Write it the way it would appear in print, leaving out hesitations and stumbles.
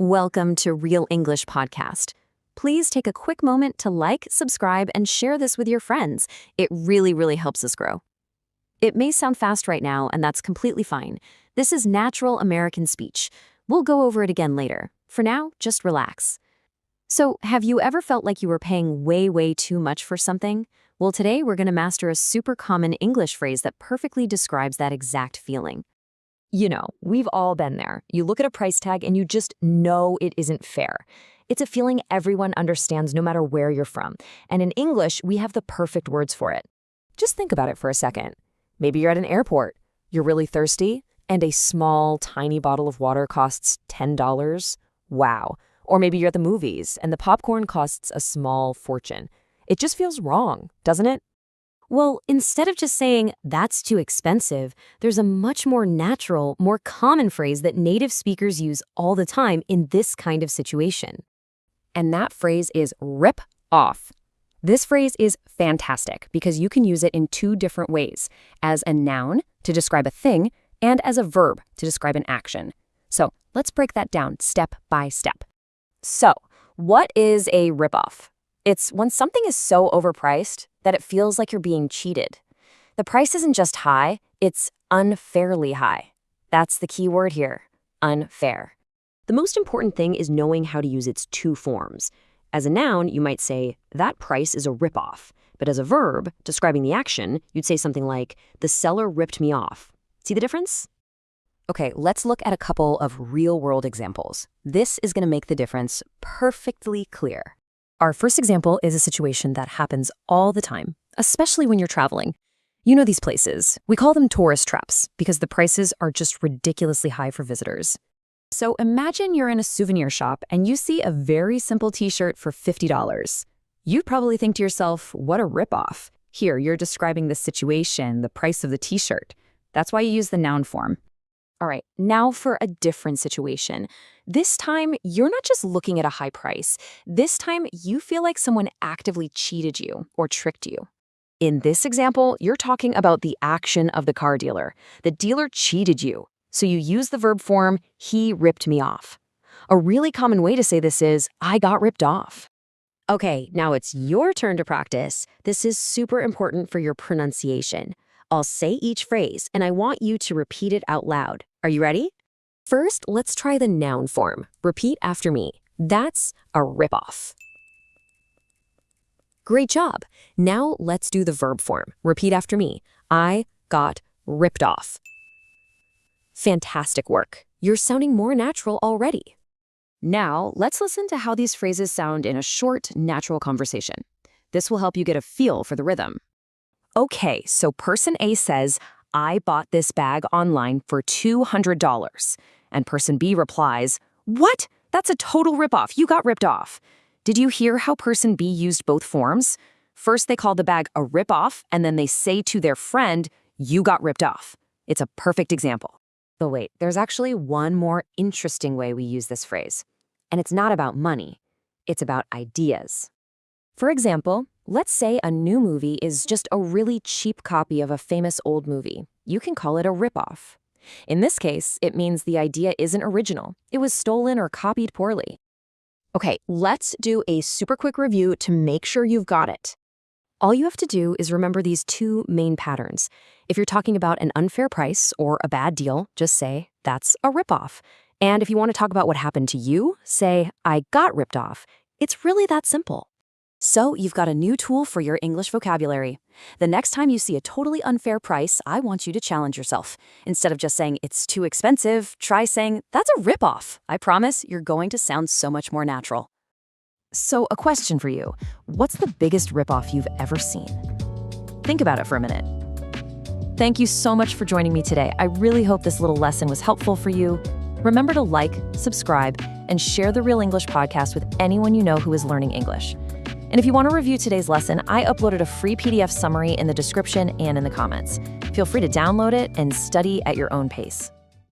Welcome to Real English Podcast. Please take a quick moment to like, subscribe, and share this with your friends. It really helps us grow. It may sound fast right now, and that's completely fine. This is natural American speech. We'll go over it again later. For now, just relax. So, have you ever felt like you were paying way too much for something? Well, today we're going to master a super common English phrase that perfectly describes that exact feeling. You know, we've all been there. You look at a price tag and you just know it isn't fair. It's a feeling everyone understands no matter where you're from. And in English, we have the perfect words for it. Just think about it for a second. Maybe you're at an airport, you're really thirsty, and a small, tiny bottle of water costs $10. Wow. Or maybe you're at the movies and the popcorn costs a small fortune. It just feels wrong, doesn't it? Well, instead of just saying, that's too expensive, there's a much more natural, more common phrase that native speakers use all the time in this kind of situation. And that phrase is rip off. This phrase is fantastic because you can use it in two different ways, as a noun to describe a thing and as a verb to describe an action. So let's break that down step by step. So, what is a ripoff? It's when something is so overpriced that it feels like you're being cheated. The price isn't just high, it's unfairly high. That's the key word here, unfair. The most important thing is knowing how to use its two forms. As a noun, you might say, that price is a ripoff. But as a verb, describing the action, you'd say something like, the seller ripped me off. See the difference? Okay, let's look at a couple of real-world examples. This is going to make the difference perfectly clear. Our first example is a situation that happens all the time, especially when you're traveling. You know these places. We call them tourist traps because the prices are just ridiculously high for visitors. So imagine you're in a souvenir shop and you see a very simple t-shirt for $50. You'd probably think to yourself, what a ripoff. Here, you're describing the situation, the price of the t-shirt. That's why you use the noun form. All right, now for a different situation. This time, you're not just looking at a high price. This time, you feel like someone actively cheated you or tricked you. In this example, you're talking about the action of the car dealer. The dealer cheated you, so you use the verb form, he ripped me off. A really common way to say this is, I got ripped off. Okay, now it's your turn to practice. This is super important for your pronunciation. I'll say each phrase, and I want you to repeat it out loud. Are you ready? First, let's try the noun form. Repeat after me. That's a ripoff. Great job. Now let's do the verb form. Repeat after me. I got ripped off. Fantastic work. You're sounding more natural already. Now, let's listen to how these phrases sound in a short, natural conversation. This will help you get a feel for the rhythm. Okay, so person A says, I bought this bag online for $200. And person B replies, what? That's a total ripoff. You got ripped off. Did you hear how person B used both forms? First, they call the bag a ripoff, and then they say to their friend, you got ripped off. It's a perfect example. But wait, there's actually one more interesting way we use this phrase. And it's not about money. It's about ideas. For example, let's say a new movie is just a really cheap copy of a famous old movie. You can call it a ripoff. In this case, it means the idea isn't original. It was stolen or copied poorly. Okay, let's do a super quick review to make sure you've got it. All you have to do is remember these two main patterns. If you're talking about an unfair price or a bad deal, just say, that's a ripoff. And if you want to talk about what happened to you, say, I got ripped off. It's really that simple. So you've got a new tool for your English vocabulary. The next time you see a totally unfair price, I want you to challenge yourself. Instead of just saying, it's too expensive, try saying, that's a ripoff. I promise you're going to sound so much more natural. So a question for you. What's the biggest ripoff you've ever seen? Think about it for a minute. Thank you so much for joining me today. I really hope this little lesson was helpful for you. Remember to like, subscribe, and share the Real English podcast with anyone you know who is learning English. And if you want to review today's lesson, I uploaded a free PDF summary in the description and in the comments. Feel free to download it and study at your own pace.